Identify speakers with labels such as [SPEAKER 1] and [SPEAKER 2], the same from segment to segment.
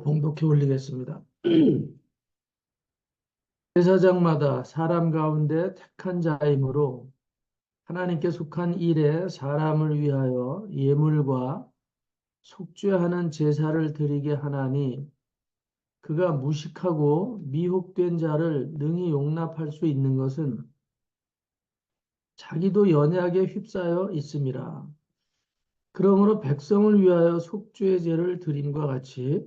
[SPEAKER 1] 봉독해 올리겠습니다. 제사장마다 사람 가운데 택한 자이므로 하나님께 속한 일에 사람을 위하여 예물과 속죄하는 제사를 드리게 하나니 그가 무식하고 미혹된 자를 능히 용납할 수 있는 것은 자기도 연약에 휩싸여 있음이라. 그러므로 백성을 위하여 속죄제를 드림과 같이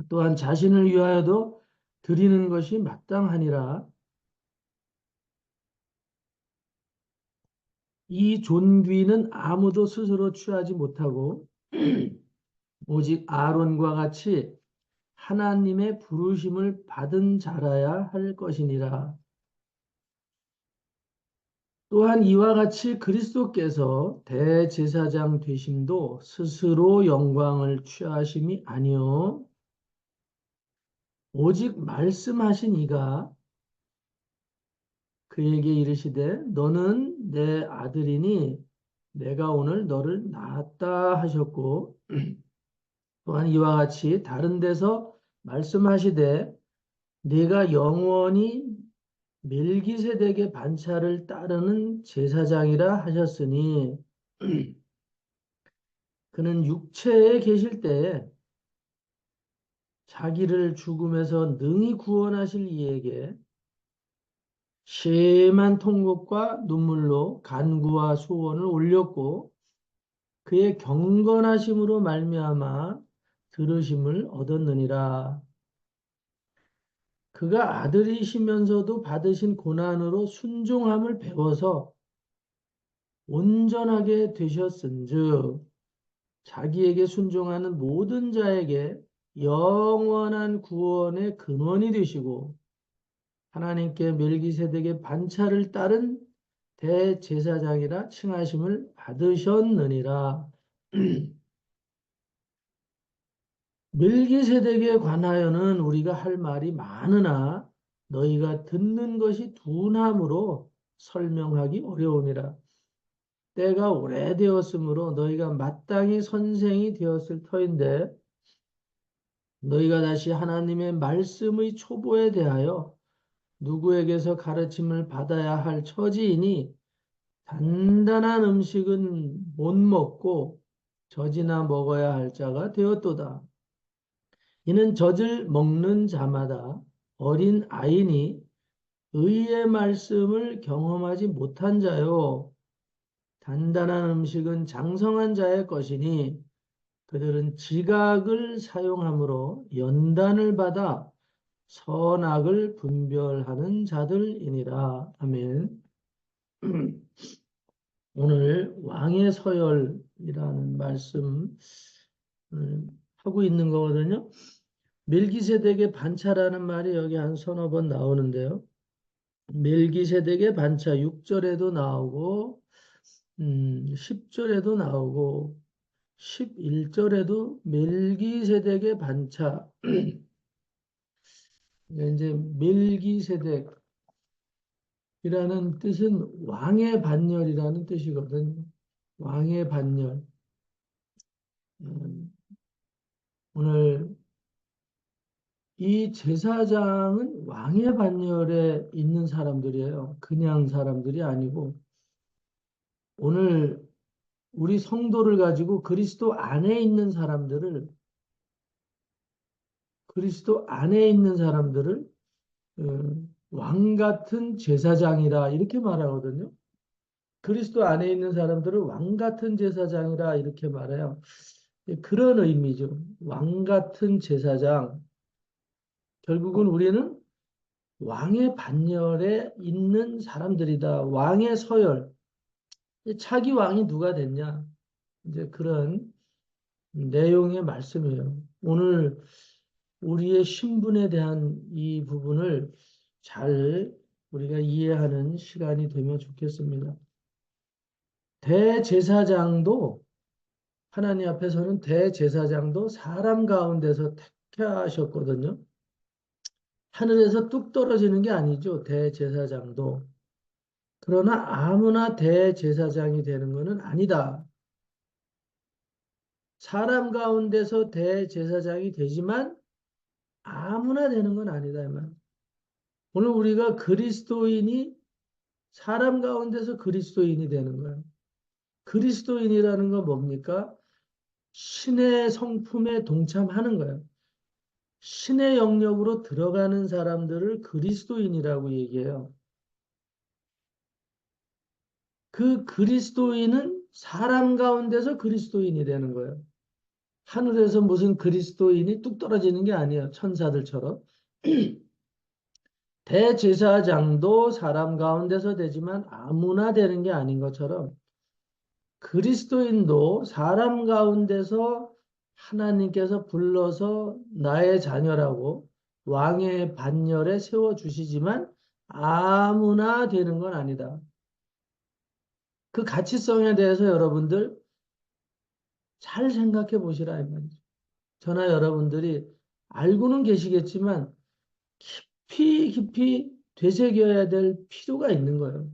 [SPEAKER 1] 또한 자신을 위하여도 드리는 것이 마땅하니라. 이 존귀는 아무도 스스로 취하지 못하고 오직 아론과 같이 하나님의 부르심을 받은 자라야 할 것이니라. 또한 이와 같이 그리스도께서 대제사장 되심도 스스로 영광을 취하심이 아니요 오직 말씀하신 이가 그에게 이르시되 너는 내 아들이니 내가 오늘 너를 낳았다 하셨고 또한 이와 같이 다른 데서 말씀하시되 네가 영원히 멜기세덱의 반차를 따르는 제사장이라 하셨으니 그는 육체에 계실 때에 자기를 죽음에서 능히 구원하실 이에게 심한 통곡과 눈물로 간구와 소원을 올렸고 그의 경건하심으로 말미암아 들으심을 얻었느니라. 그가 아들이시면서도 받으신 고난으로 순종함을 배워서 온전하게 되셨은즉 자기에게 순종하는 모든 자에게 영원한 구원의 근원이 되시고 하나님께 멜기세덱의 반차를 따른 대제사장이라 칭하심을 받으셨느니라. 멜기세덱에 관하여는 우리가 할 말이 많으나 너희가 듣는 것이 둔함으로 설명하기 어려우니라. 때가 오래되었으므로 너희가 마땅히 선생이 되었을 터인데 너희가 다시 하나님의 말씀의 초보에 대하여 누구에게서 가르침을 받아야 할 처지이니 단단한 음식은 못 먹고 젖이나 먹어야 할 자가 되었도다. 이는 젖을 먹는 자마다 어린 아이니 의의 말씀을 경험하지 못한 자요. 단단한 음식은 장성한 자의 것이니 그들은 지각을 사용함으로 연단을 받아 선악을 분별하는 자들이니라. 아멘. 오늘 왕의 서열이라는 말씀을 하고 있는 거거든요. 멜기세덱의 반차라는 말이 여기 한 서너 번 나오는데요. 멜기세덱의 반차 6절에도 나오고 10절에도 나오고 11절에도 멜기세덱의 반차 이제 멜기세덱이라는 뜻은 왕의 반열이라는 뜻이거든요. 왕의 반열. 음, 오늘 이 제사장은 왕의 반열에 있는 사람들이에요. 그냥 사람들이 아니고 오늘 우리 성도를 가지고 그리스도 안에 있는 사람들을 왕 같은 제사장이라 이렇게 말하거든요. 그리스도 안에 있는 사람들을 왕 같은 제사장이라 이렇게 말해요. 그런 의미죠. 왕 같은 제사장. 결국은 우리는 왕의 반열에 있는 사람들이다. 왕의 서열. 차기 왕이 누가 됐냐? 이제 그런 내용의 말씀이에요. 오늘 우리의 신분에 대한 이 부분을 잘 우리가 이해하는 시간이 되면 좋겠습니다. 대제사장도 하나님 앞에서는 대제사장도 사람 가운데서 택하셨거든요. 하늘에서 뚝 떨어지는 게 아니죠. 대제사장도. 그러나 아무나 대제사장이 되는 것은 아니다. 사람 가운데서 대제사장이 되지만 아무나 되는 건 아니다. 이 말. 오늘 우리가 그리스도인이 사람 가운데서 그리스도인이 되는 거예요. 그리스도인이라는 건 뭡니까? 신의 성품에 동참하는 거예요. 신의 영역으로 들어가는 사람들을 그리스도인이라고 얘기해요. 그 그리스도인은 사람 가운데서 그리스도인이 되는 거예요. 하늘에서 무슨 그리스도인이 뚝 떨어지는 게 아니에요. 천사들처럼. 대제사장도 사람 가운데서 되지만 아무나 되는 게 아닌 것처럼 그리스도인도 사람 가운데서 하나님께서 불러서 나의 자녀라고 왕의 반열에 세워주시지만 아무나 되는 건 아니다. 그 가치성에 대해서 여러분들 잘 생각해 보시라 이 말이죠. 저나 여러분들이 알고는 계시겠지만 깊이 깊이 되새겨야 될 필요가 있는 거예요.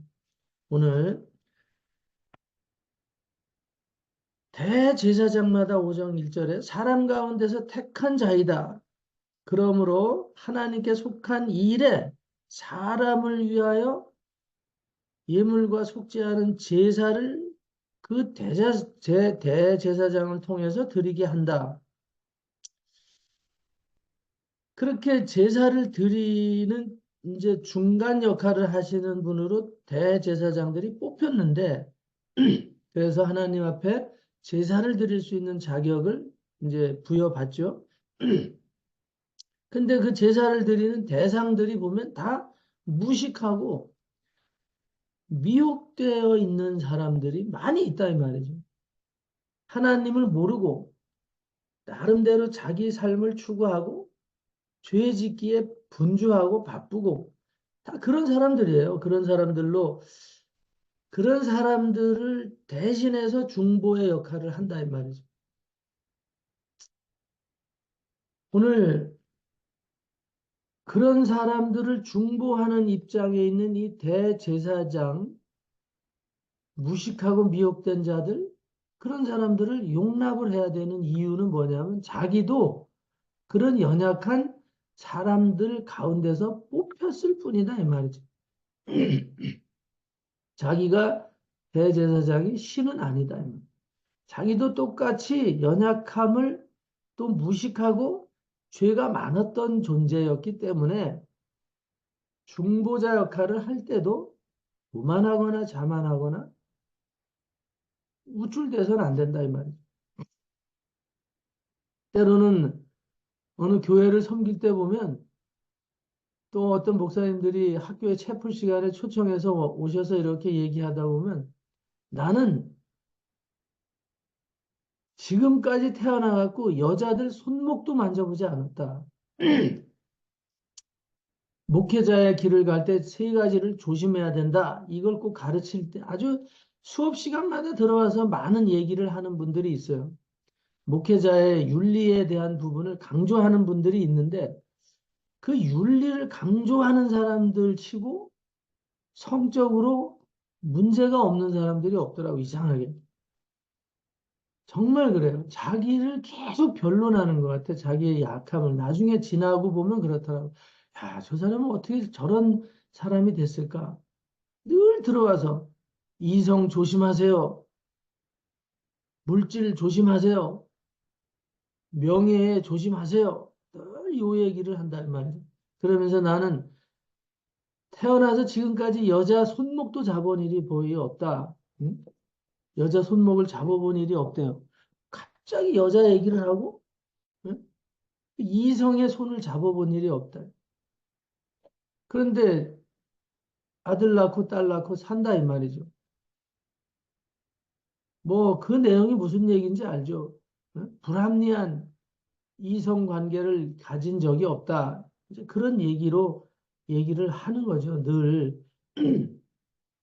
[SPEAKER 1] 오늘 대제사장마다 5장 1절에 사람 가운데서 택한 자이다. 그러므로 하나님께 속한 이 일에 사람을 위하여 예물과 속지 않은 제사를 그 대제사장을 통해서 드리게 한다. 그렇게 제사를 드리는 이제 중간 역할을 하시는 분으로 대제사장들이 뽑혔는데 그래서 하나님 앞에 제사를 드릴 수 있는 자격을 이제 부여받죠. 근데 그 제사를 드리는 대상들이 보면 다 무식하고 미혹되어 있는 사람들이 많이 있다 이 말이죠. 하나님을 모르고 나름대로 자기 삶을 추구하고 죄 짓기에 분주하고 바쁘고 다 그런 사람들이에요. 그런 사람들을 대신해서 중보의 역할을 한다 이 말이죠. 오늘 그런 사람들을 중보하는 입장에 있는 이 대제사장, 무식하고 미혹된 자들, 그런 사람들을 용납을 해야 되는 이유는 뭐냐면 자기도 그런 연약한 사람들 가운데서 뽑혔을 뿐이다 이 말이죠. 자기가 대제사장이 신은 아니다. 자기도 똑같이 연약함을 또 무식하고 죄가 많았던 존재였기 때문에 중보자 역할을 할 때도 오만하거나 자만하거나 우쭐대서는 안 된다 이 말이죠. 때로는 어느 교회를 섬길 때 보면 또 어떤 목사님들이 학교에 채플 시간에 초청해서 오셔서 이렇게 얘기하다 보면 나는 지금까지 태어나갖고 여자들 손목도 만져보지 않았다. 목회자의 길을 갈 때 세 가지를 조심해야 된다. 이걸 꼭 가르칠 때 아주 수업 시간마다 들어와서 많은 얘기를 하는 분들이 있어요. 목회자의 윤리에 대한 부분을 강조하는 분들이 있는데 그 윤리를 강조하는 사람들 치고 성적으로 문제가 없는 사람들이 없더라고, 이상하게. 정말 그래요. 자기를 계속 변론하는 것 같아. 자기의 약함을. 나중에 지나고 보면 그렇더라고. 야, 저 사람은 어떻게 저런 사람이 됐을까? 늘 들어와서 이성 조심하세요. 물질 조심하세요. 명예 조심하세요. 늘 이 얘기를 한단 말이에요. 그러면서 나는 태어나서 지금까지 여자 손목도 잡은 일이 거의 없다. 응? 여자 손목을 잡아본 일이 없대요. 갑자기 여자 얘기를 하고 응? 이성의 손을 잡아본 일이 없다. 그런데 아들 낳고 딸 낳고 산다 이 말이죠. 뭐 그 내용이 무슨 얘기인지 알죠? 응? 불합리한 이성 관계를 가진 적이 없다. 이제 그런 얘기를 하는 거죠, 늘.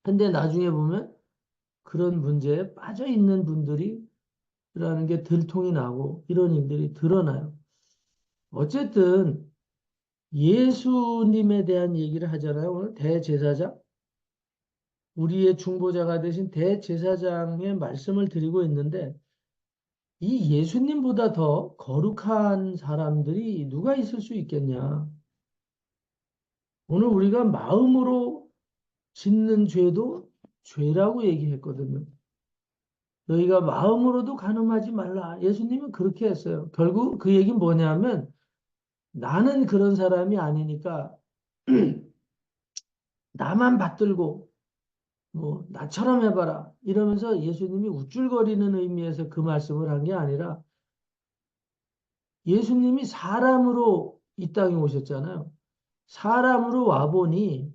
[SPEAKER 1] 근데 나중에 보면 그런 문제에 빠져 있는 분들이 라는 게 들통이 나고 이런 일들이 드러나요. 어쨌든 예수님에 대한 얘기를 하잖아요. 오늘 대제사장, 우리의 중보자가 되신 대제사장의 말씀을 드리고 있는데 이 예수님보다 더 거룩한 사람들이 누가 있을 수 있겠냐? 오늘 우리가 마음으로 짓는 죄도 죄라고 얘기했거든요. 너희가 마음으로도 간음하지 말라. 예수님은 그렇게 했어요. 결국 그 얘기는 뭐냐면 나는 그런 사람이 아니니까 나만 받들고 뭐 나처럼 해봐라 이러면서 예수님이 우쭐거리는 의미에서 그 말씀을 한 게 아니라 예수님이 사람으로 이 땅에 오셨잖아요. 사람으로 와보니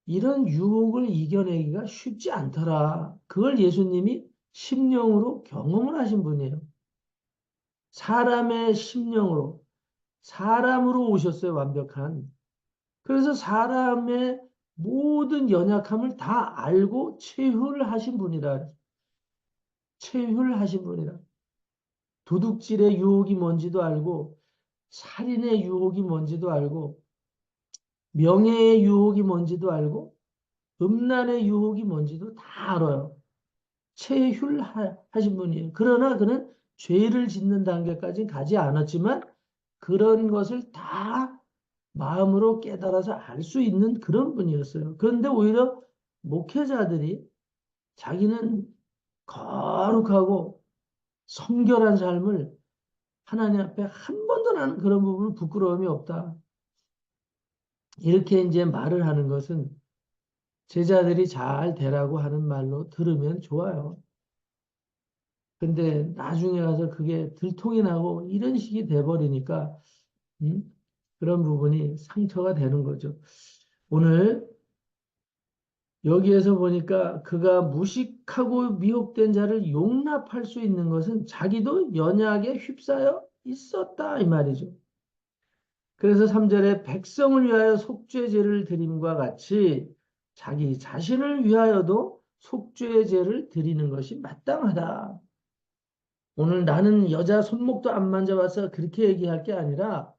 [SPEAKER 1] 이런 유혹을 이겨내기가 쉽지 않더라. 그걸 예수님이 심령으로 경험을 하신 분이에요. 사람의 심령으로, 사람으로 오셨어요, 완벽한. 그래서 사람의 모든 연약함을 다 알고 체휼을 하신 분이라. 체휼을 하신 분이라. 도둑질의 유혹이 뭔지도 알고, 살인의 유혹이 뭔지도 알고, 명예의 유혹이 뭔지도 알고, 음란의 유혹이 뭔지도 다 알아요. 체휼하신 분이에요. 그러나 그는 죄를 짓는 단계까지는 가지 않았지만 그런 것을 다 마음으로 깨달아서 알 수 있는 그런 분이었어요. 그런데 오히려 목회자들이 자기는 거룩하고 성결한 삶을 하나님 앞에 한 번도 나는 그런 부분은 부끄러움이 없다. 이렇게 이제 말을 하는 것은 제자들이 잘 되라고 하는 말로 들으면 좋아요. 근데 나중에 가서 그게 들통이 나고 이런 식이 돼버리니까 음? 그런 부분이 상처가 되는 거죠. 오늘 여기에서 보니까 그가 무식하고 미혹된 자를 용납할 수 있는 것은 자기도 연약에 휩싸여 있었다 이 말이죠. 그래서 3절에 백성을 위하여 속죄제를 드림과 같이 자기 자신을 위하여도 속죄제를 드리는 것이 마땅하다. 오늘 나는 여자 손목도 안 만져봐서 그렇게 얘기할 게 아니라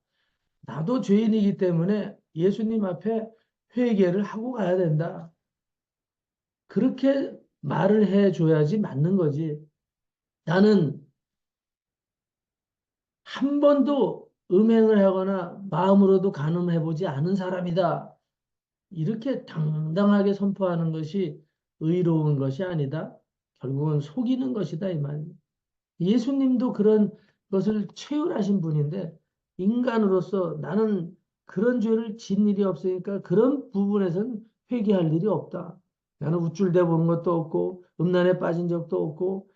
[SPEAKER 1] 나도 죄인이기 때문에 예수님 앞에 회개를 하고 가야 된다. 그렇게 말을 해줘야지 맞는 거지. 나는 한 번도 음행을 하거나 마음으로도 간음해보지 않은 사람이다. 이렇게 당당하게 선포하는 것이 의로운 것이 아니다. 결국은 속이는 것이다. 이 말이에요. 예수님도 그런 것을 체휼하신 분인데 인간으로서 나는 그런 죄를 진 일이 없으니까 그런 부분에서는 회개할 일이 없다. 나는 우쭐대 본 것도 없고 음란에 빠진 적도 없고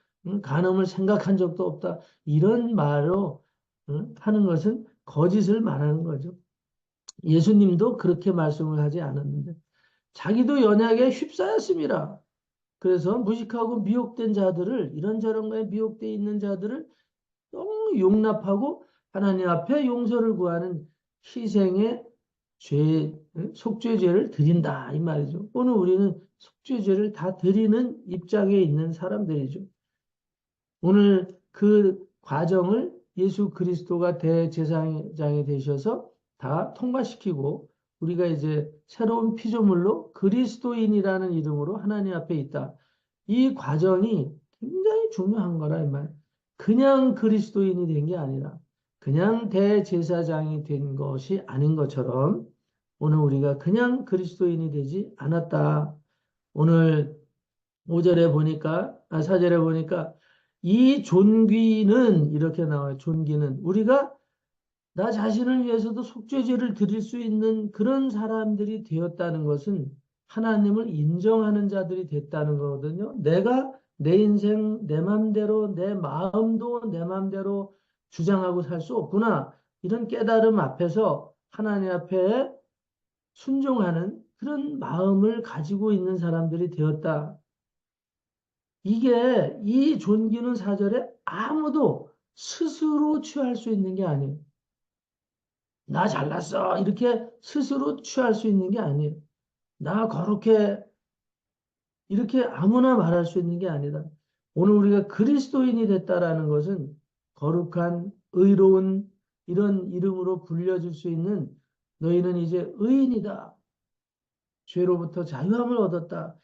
[SPEAKER 1] 간음을 생각한 적도 없다. 이런 말로 하는 것은 거짓을 말하는 거죠. 예수님도 그렇게 말씀을 하지 않았는데 자기도 연약에 휩싸였습니다. 그래서 무식하고 미혹된 자들을 이런저런 거에 미혹되어 있는 자들을 너무 용납하고 하나님 앞에 용서를 구하는 희생의 죄, 속죄죄를 드린다 이 말이죠. 오늘 우리는 속죄죄를 다 드리는 입장에 있는 사람들이죠. 오늘 그 과정을 예수 그리스도가 대제사장이 되셔서 다 통과시키고 우리가 이제 새로운 피조물로 그리스도인이라는 이름으로 하나님 앞에 있다. 이 과정이 굉장히 중요한 거라 이 말. 그냥 그리스도인이 된 게 아니라 그냥 대제사장이 된 것이 아닌 것처럼 오늘 우리가 그냥 그리스도인이 되지 않았다. 오늘 5절에 보니까, 4절에 보니까 이 존귀는 이렇게 나와요. 존귀는 우리가 나 자신을 위해서도 속죄제를 드릴 수 있는 그런 사람들이 되었다는 것은 하나님을 인정하는 자들이 됐다는 거거든요. 내가 내 인생 내 맘대로 내 마음도 내 맘대로 주장하고 살 수 없구나. 이런 깨달음 앞에서 하나님 앞에 순종하는 그런 마음을 가지고 있는 사람들이 되었다. 이게 이 존귀는 사절에 아무도 스스로 취할 수 있는 게 아니에요. 나 잘났어. 이렇게 스스로 취할 수 있는 게 아니에요. 나 거룩해. 이렇게 아무나 말할 수 있는 게 아니다. 오늘 우리가 그리스도인이 됐다라는 것은 거룩한, 의로운 이런 이름으로 불려질 수 있는 너희는 이제 의인이다. 죄로부터 자유함을 얻었다.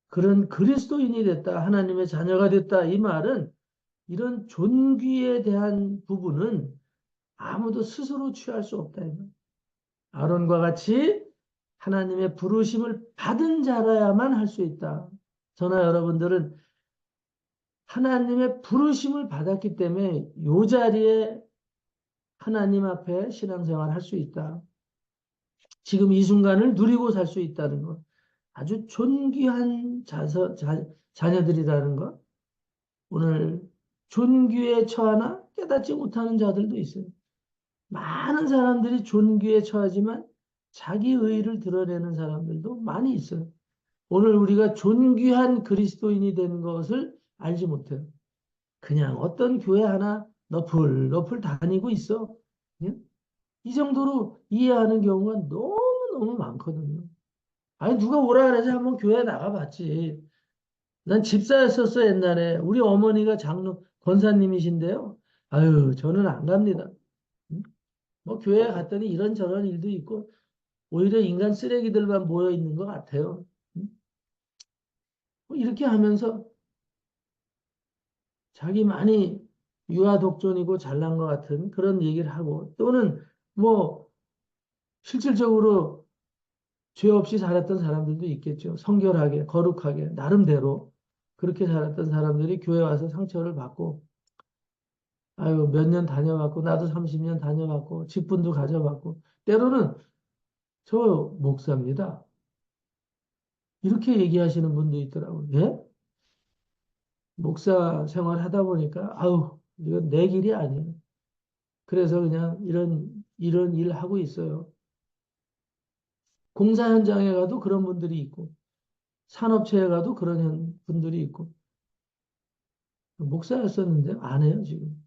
[SPEAKER 1] 그런 그리스도인이 됐다. 하나님의 자녀가 됐다. 이 말은 이런 존귀에 대한 부분은 아무도 스스로 취할 수 없다. 아론과 같이 하나님의 부르심을 받은 자라야만 할 수 있다. 저나 여러분들은 하나님의 부르심을 받았기 때문에 이 자리에 하나님 앞에 신앙생활 할 수 있다. 지금 이 순간을 누리고 살 수 있다는 것. 아주 존귀한 자녀들이라는 것. 오늘 존귀에 처하나 깨닫지 못하는 자들도 있어요. 많은 사람들이 존귀에 처하지만 자기 의의를 드러내는 사람들도 많이 있어요. 오늘 우리가 존귀한 그리스도인이 된 것을 알지 못해요. 그냥 어떤 교회 하나 너플너플 다니고 있어. 그냥 이 정도로 이해하는 경우가 너무너무 많거든요. 아니, 누가 오라 그래서 한번 교회 나가봤지. 난 집사였었어, 옛날에. 우리 어머니가 권사님이신데요. 아유, 저는 안 갑니다. 응? 뭐, 교회 갔더니 이런저런 일도 있고, 오히려 인간 쓰레기들만 모여 있는 것 같아요. 응? 뭐 이렇게 하면서 자기 많이 유아 독존이고 잘난 것 같은 그런 얘기를 하고, 또는 뭐, 실질적으로 죄 없이 살았던 사람들도 있겠죠. 성결하게, 거룩하게, 나름대로 그렇게 살았던 사람들이 교회 와서 상처를 받고, 아유, 몇 년 다녀봤고, 나도 30년 다녀봤고, 직분도 가져봤고, 때로는 저 목사입니다. 이렇게 얘기하시는 분도 있더라고요. 예? 목사 생활 하다 보니까, 아우, 이건 내 길이 아니에요. 그래서 그냥 이런 일 하고 있어요. 공사 현장에 가도 그런 분들이 있고, 산업체에 가도 그런 분들이 있고, 목사였었는데 안 해요, 지금.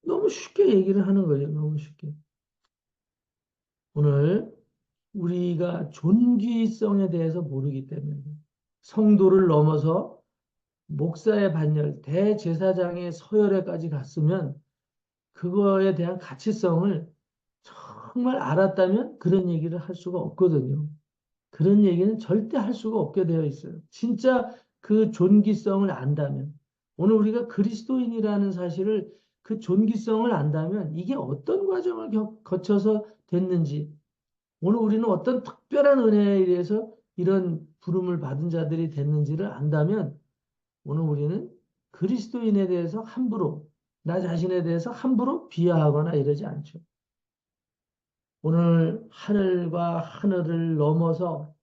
[SPEAKER 1] 너무 쉽게 얘기를 하는 거죠. 너무 쉽게. 오늘 우리가 존귀성에 대해서 모르기 때문에 성도를 넘어서 목사의 반열, 대제사장의 서열에까지 갔으면 그거에 대한 가치성을 정말 알았다면 그런 얘기를 할 수가 없거든요. 그런 얘기는 절대 할 수가 없게 되어 있어요. 진짜 그 존귀성을 안다면. 오늘 우리가 그리스도인이라는 사실을 그 존귀성을 안다면 이게 어떤 과정을 거쳐서 됐는지, 오늘 우리는 어떤 특별한 은혜에 의해서 이런 부름을 받은 자들이 됐는지를 안다면 오늘 우리는 그리스도인에 대해서 함부로, 나 자신에 대해서 함부로 비하하거나 이러지 않죠. 오늘 하늘과 하늘을 넘어서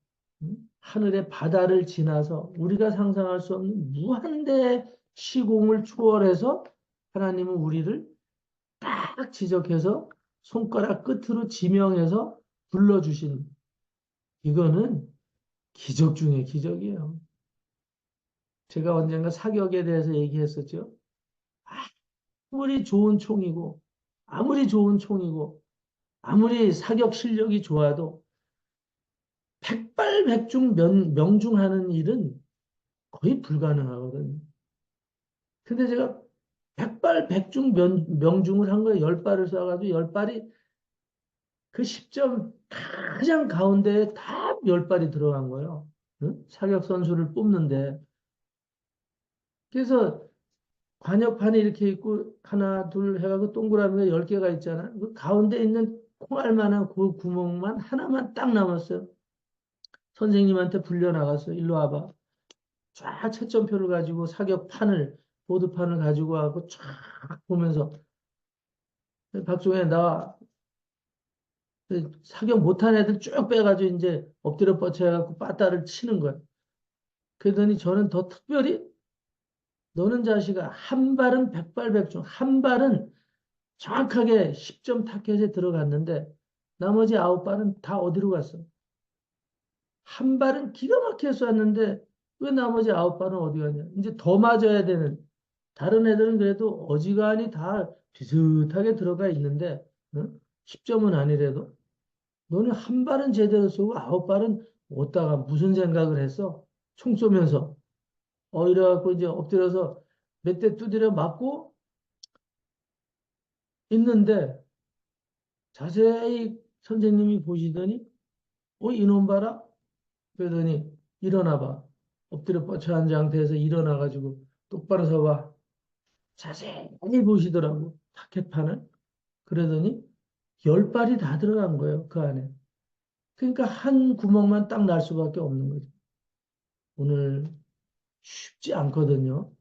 [SPEAKER 1] 하늘의 바다를 지나서 우리가 상상할 수 없는 무한대 시공을 초월해서 하나님은 우리를 딱 지적해서 손가락 끝으로 지명해서 불러주신, 이거는 기적 중에 기적이에요. 제가 언젠가 사격에 대해서 얘기했었죠. 아무리 좋은 총이고, 아무리 좋은 총이고, 아무리 사격 실력이 좋아도 백발백중 명중하는 일은 거의 불가능하거든요. 근데 제가 백발백중 명중을 한 거예요. 열 발을 쏴가지고 열 발이 그 10점 가장 가운데에 다 열 발이 들어간 거예요. 응? 사격 선수를 뽑는데. 그래서 관역판이 이렇게 있고 하나 둘 해가지고 동그라미가 10개가 있잖아. 그 가운데 있는 콩알만한 그 구멍만 하나만 딱 남았어요. 선생님한테 불려 나갔어요. 일로 와봐. 쫙 채점표를 가지고 사격판을 보드판을 가지고 와고 쫙 보면서 박종에 나 사격 못한 애들 쭉 빼가지고 이제 엎드려 뻗쳐 해갖고 빠따를 치는 거야. 그러더니 저는 더 특별히 너는 자식아 한 발은 백발백중 한 발은 정확하게 10점 타켓에 들어갔는데 나머지 9발은 다 어디로 갔어? 한 발은 기가 막히게 쐈는데 왜 나머지 9발은 어디 갔냐? 이제 더 맞아야 되는, 다른 애들은 그래도 어지간히 다 비슷하게 들어가 있는데 응? 10점은 아니래도 너는 한 발은 제대로 쏘고 9발은 어디다가 무슨 생각을 했어? 총 쏘면서 이래갖고 이제 엎드려서 몇 대 두드려 맞고 있는데 자세히 선생님이 보시더니 이놈 봐라. 그러더니 일어나 봐. 엎드려 뻗쳐 앉은 상태에서 일어나 가지고 똑바로 서봐. 자세히 보시더라고. 타켓판을. 그러더니 10발이 다 들어간 거예요. 그 안에. 그러니까 한 구멍만 딱 날 수밖에 없는 거죠. 오늘 쉽지 않거든요.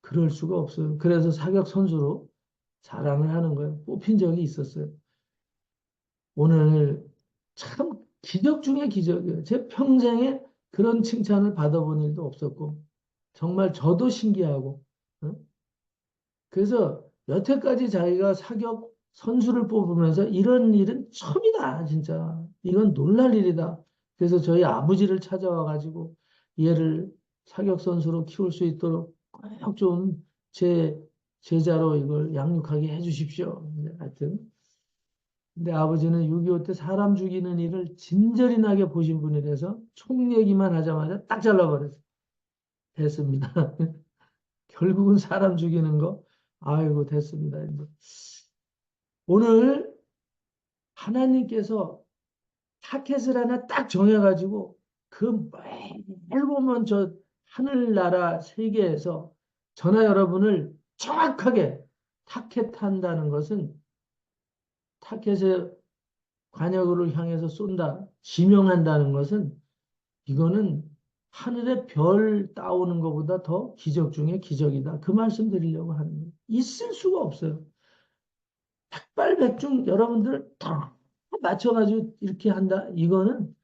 [SPEAKER 1] 그럴 수가 없어요. 그래서 사격 선수로 자랑을 하는 거예요. 뽑힌 적이 있었어요. 오늘 참 기적 중에 기적이에요. 제 평생에 그런 칭찬을 받아본 일도 없었고, 정말 저도 신기하고, 어? 그래서 여태까지 자기가 사격 선수를 뽑으면서 이런 일은 처음이다, 진짜. 이건 놀랄 일이다. 그래서 저희 아버지를 찾아와 가지고 얘를 사격 선수로 키울 수 있도록 꼭 좀 제 제자로 이걸 양육하게 해 주십시오. 하여튼. 근데 아버지는 6.25 때 사람 죽이는 일을 진절이 나게 보신 분이라서 총 얘기만 하자마자 딱 잘라버렸어요. 됐습니다. 결국은 사람 죽이는 거, 아이고, 됐습니다. 오늘 하나님께서 타켓을 하나 딱 정해가지고 그 멀고먼 저 하늘나라 세계에서 저나 여러분을 정확하게 타켓한다는 것은 타켓의 관역으로 향해서 쏜다, 지명한다는 것은 이거는 하늘의 별 따오는 것보다 더 기적 중에 기적이다. 그 말씀 드리려고 하는 거예요. 있을 수가 없어요. 백발백중 여러분들 다 맞춰가지고 이렇게 한다. 이거는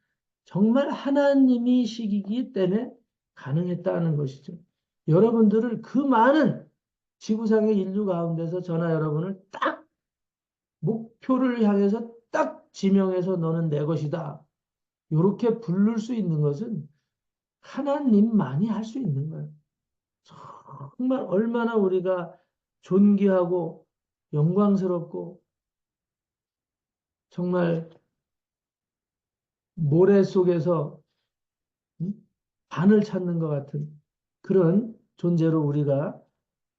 [SPEAKER 1] 정말 하나님이시기 때문에 가능했다는 것이죠. 여러분들을 그 많은 지구상의 인류 가운데서 저나 여러분을 딱 목표를 향해서 딱 지명해서 너는 내 것이다. 이렇게 부를 수 있는 것은 하나님만이 할 수 있는 거예요. 정말 얼마나 우리가 존귀하고 영광스럽고 정말 모래 속에서 반을 찾는 것 같은 그런 존재로 우리가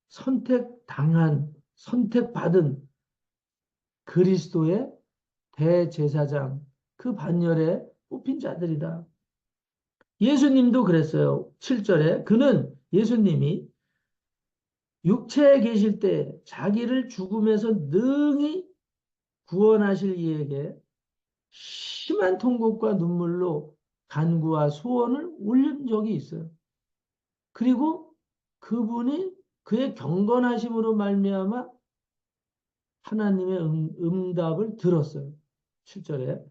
[SPEAKER 1] 선택당한, 선택받은 그리스도의 대제사장, 그 반열에 뽑힌 자들이다. 예수님도 그랬어요. 7절에 그는 예수님이 육체에 계실 때 자기를 죽음에서 능히 구원하실 이에게 심한 통곡과 눈물로 간구와 소원을 올린 적이 있어요. 그리고 그분이 그의 경건하심으로 말미암아 하나님의 응답을 들었어요. 7절에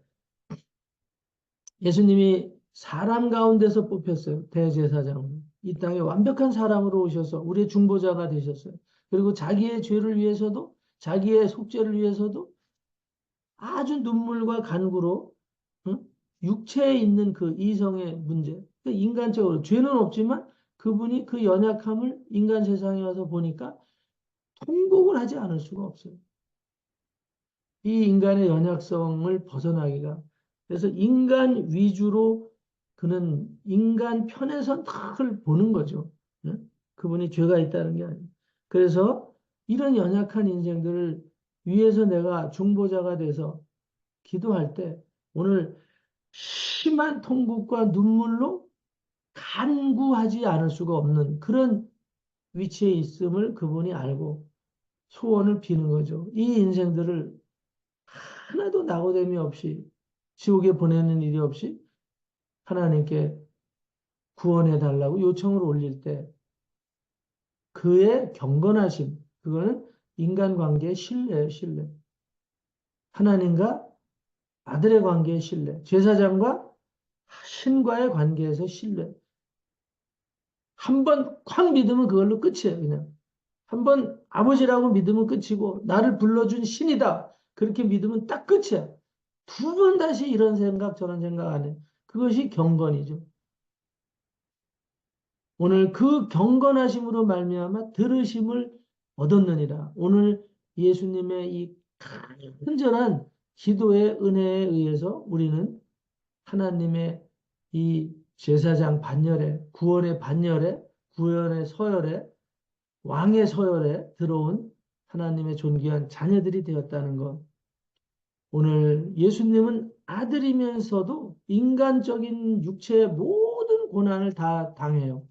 [SPEAKER 1] 예수님이 사람 가운데서 뽑혔어요. 대제사장으로. 이 땅에 완벽한 사람으로 오셔서 우리의 중보자가 되셨어요. 그리고 자기의 죄를 위해서도 자기의 속죄를 위해서도 아주 눈물과 간구로 응? 육체에 있는 그 이성의 문제, 그 인간적으로 죄는 없지만 그분이 그 연약함을 인간 세상에 와서 보니까 통곡을 하지 않을 수가 없어요. 이 인간의 연약성을 벗어나기가. 그래서 인간 위주로 그는 인간 편에서 늘 보는 거죠. 응? 그분이 죄가 있다는 게 아니에요. 그래서 이런 연약한 인생들을 위해서 내가 중보자가 돼서 기도할 때 오늘 심한 통곡과 눈물로 간구하지 않을 수가 없는 그런 위치에 있음을 그분이 알고 소원을 비는 거죠. 이 인생들을 하나도 낙오됨이 없이 지옥에 보내는 일이 없이 하나님께 구원해 달라고 요청을 올릴 때 그의 경건하심, 그거는 인간관계의 신뢰예요, 신뢰. 하나님과 아들의 관계의 신뢰, 제사장과 신과의 관계에서 신뢰. 한 번 콱 믿으면 그걸로 끝이에요, 그냥. 한 번 아버지라고 믿으면 끝이고, 나를 불러준 신이다. 그렇게 믿으면 딱 끝이야. 두 번 다시 이런 생각, 저런 생각 안 해. 그것이 경건이죠. 오늘 그 경건하심으로 말미암아 들으심을 얻었느니라. 오늘 예수님의 이 간절한 기도의 은혜에 의해서 우리는 하나님의 이 제사장 반열에, 구원의 반열에, 구원의 서열에, 왕의 서열에 들어온 하나님의 존귀한 자녀들이 되었다는 것. 오늘 예수님은 아들이면서도 인간적인 육체의 모든 고난을 다 당해요.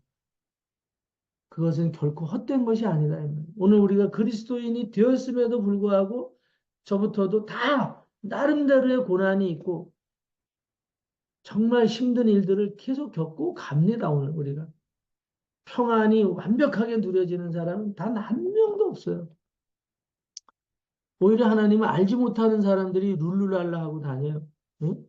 [SPEAKER 1] 그것은 결코 헛된 것이 아니다. 오늘 우리가 그리스도인이 되었음에도 불구하고 저부터도 다 나름대로의 고난이 있고 정말 힘든 일들을 계속 겪고 갑니다. 오늘 우리가. 평안이 완벽하게 누려지는 사람은 단 한 명도 없어요. 오히려 하나님을 알지 못하는 사람들이 룰루랄라 하고 다녀요. 응?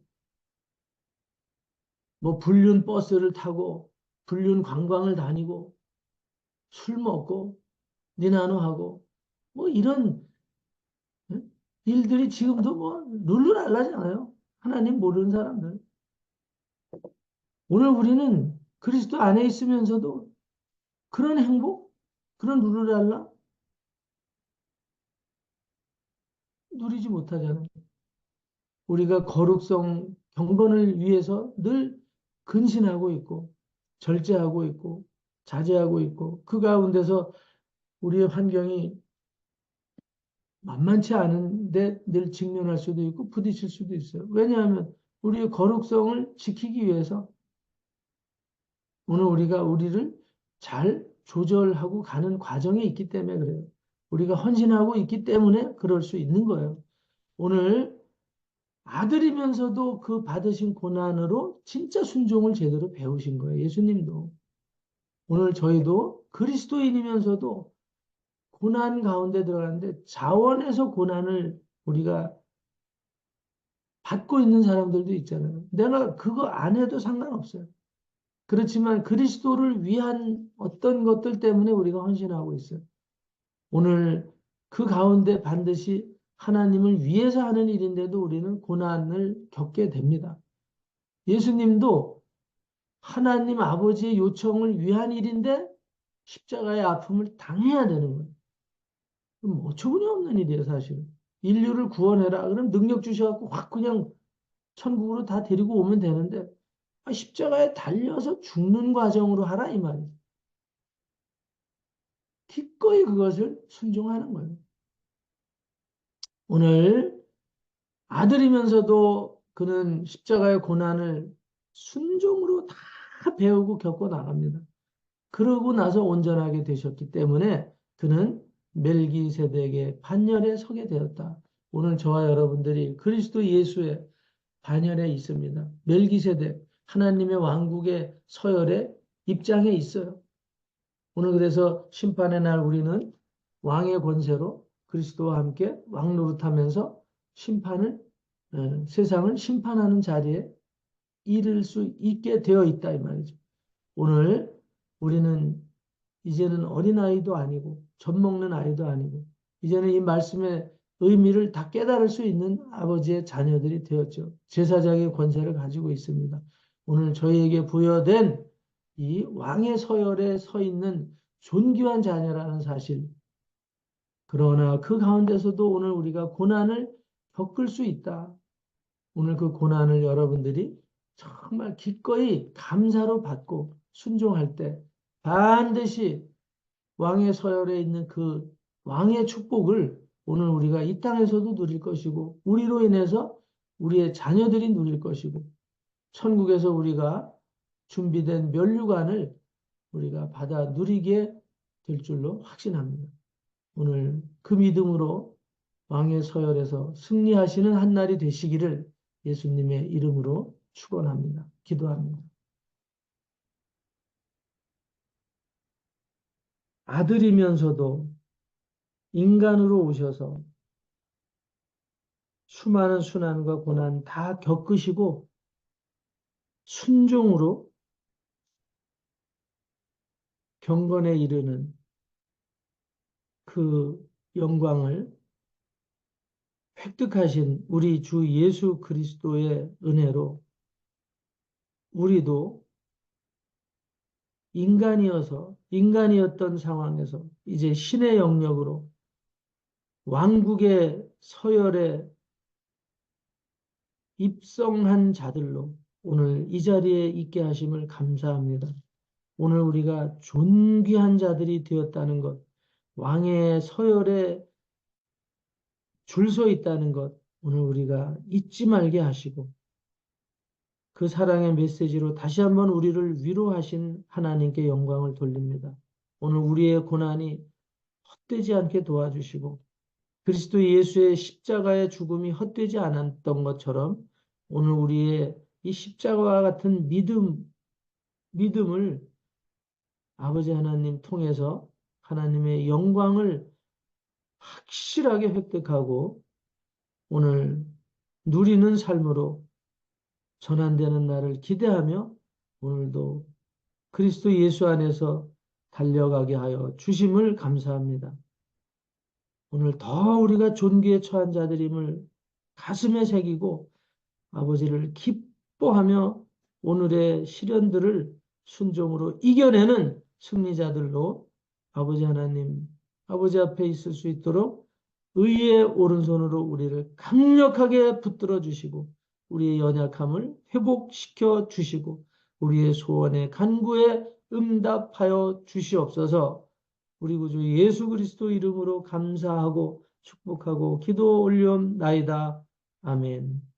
[SPEAKER 1] 뭐 불륜 버스를 타고 불륜 관광을 다니고 술 먹고 니나노하고 뭐 이런 응? 일들이 지금도 뭐 룰루랄라잖아요. 하나님 모르는 사람들. 오늘 우리는 그리스도 안에 있으면서도 그런 행복, 그런 룰루랄라 누리지 못하잖아요. 우리가 거룩성 경건을 위해서 늘 근신하고 있고 절제하고 있고 자제하고 있고 그 가운데서 우리의 환경이 만만치 않은데 늘 직면할 수도 있고 부딪힐 수도 있어요. 왜냐하면 우리의 거룩성을 지키기 위해서 오늘 우리가 우리를 잘 조절하고 가는 과정에 있기 때문에 그래요. 우리가 헌신하고 있기 때문에 그럴 수 있는 거예요. 오늘 아들이면서도 그 받으신 고난으로 진짜 순종을 제대로 배우신 거예요. 예수님도. 오늘 저희도 그리스도인이면서도 고난 가운데 들어가는데 자원에서 고난을 우리가 받고 있는 사람들도 있잖아요. 내가 그거 안 해도 상관없어요. 그렇지만 그리스도를 위한 어떤 것들 때문에 우리가 헌신하고 있어요. 오늘 그 가운데 반드시 하나님을 위해서 하는 일인데도 우리는 고난을 겪게 됩니다. 예수님도 하나님 아버지의 요청을 위한 일인데 십자가의 아픔을 당해야 되는 거예요. 그럼 어처구니 없는 일이에요, 사실은. 인류를 구원해라. 그럼 능력 주셔갖고 확 그냥 천국으로 다 데리고 오면 되는데 십자가에 달려서 죽는 과정으로 하라 이 말이에요. 기꺼이 그것을 순종하는 거예요. 오늘 아들이면서도 그는 십자가의 고난을 순종으로 다 배우고 겪어 나갑니다. 그러고 나서 온전하게 되셨기 때문에 그는 멜기세덱의 반열에 서게 되었다. 오늘 저와 여러분들이 그리스도 예수의 반열에 있습니다. 멜기세덱, 하나님의 왕국의 서열에 입장에 있어요. 오늘 그래서 심판의 날 우리는 왕의 권세로 그리스도와 함께 왕 노릇하면서 심판을 세상을 심판하는 자리에 이를 수 있게 되어 있다 이 말이죠. 오늘 우리는 이제는 어린아이도 아니고 젖먹는 아이도 아니고 이제는 이 말씀의 의미를 다 깨달을 수 있는 아버지의 자녀들이 되었죠. 제사장의 권세를 가지고 있습니다. 오늘 저희에게 부여된 이 왕의 서열에 서 있는 존귀한 자녀라는 사실. 그러나 그 가운데서도 오늘 우리가 고난을 겪을 수 있다. 오늘 그 고난을 여러분들이 정말 기꺼이 감사로 받고 순종할 때 반드시 왕의 서열에 있는 그 왕의 축복을 오늘 우리가 이 땅에서도 누릴 것이고 우리로 인해서 우리의 자녀들이 누릴 것이고 천국에서 우리가 준비된 면류관을 우리가 받아 누리게 될 줄로 확신합니다. 오늘 그 믿음으로 왕의 서열에서 승리하시는 한 날이 되시기를 예수님의 이름으로 축원합니다. 기도합니다. 아들이면서도 인간으로 오셔서 수많은 순환과 고난 다 겪으시고 순종으로 경건에 이르는 그 영광을 획득하신 우리 주 예수 그리스도의 은혜로 우리도 인간이었던 상황에서 이제 신의 영역으로 왕국의 서열에 입성한 자들로 오늘 이 자리에 있게 하심을 감사합니다. 오늘 우리가 존귀한 자들이 되었다는 것, 왕의 서열에 줄 서 있다는 것, 오늘 우리가 잊지 말게 하시고 그 사랑의 메시지로 다시 한번 우리를 위로하신 하나님께 영광을 돌립니다. 오늘 우리의 고난이 헛되지 않게 도와주시고 그리스도 예수의 십자가의 죽음이 헛되지 않았던 것처럼 오늘 우리의 이 십자가와 같은 믿음을 아버지 하나님 통해서 하나님의 영광을 확실하게 획득하고 오늘 누리는 삶으로 전환되는 날을 기대하며 오늘도 그리스도 예수 안에서 달려가게 하여 주심을 감사합니다. 오늘 더 우리가 존귀에 처한 자들임을 가슴에 새기고 아버지를 기뻐하며 오늘의 시련들을 순종으로 이겨내는 승리자들로 아버지 하나님, 아버지 앞에 있을 수 있도록 의의 오른손으로 우리를 강력하게 붙들어 주시고 우리의 연약함을 회복시켜 주시고 우리의 소원에 간구에 응답하여 주시옵소서. 우리 구주 예수 그리스도 이름으로 감사하고 축복하고 기도 올리옵나이다. 아멘.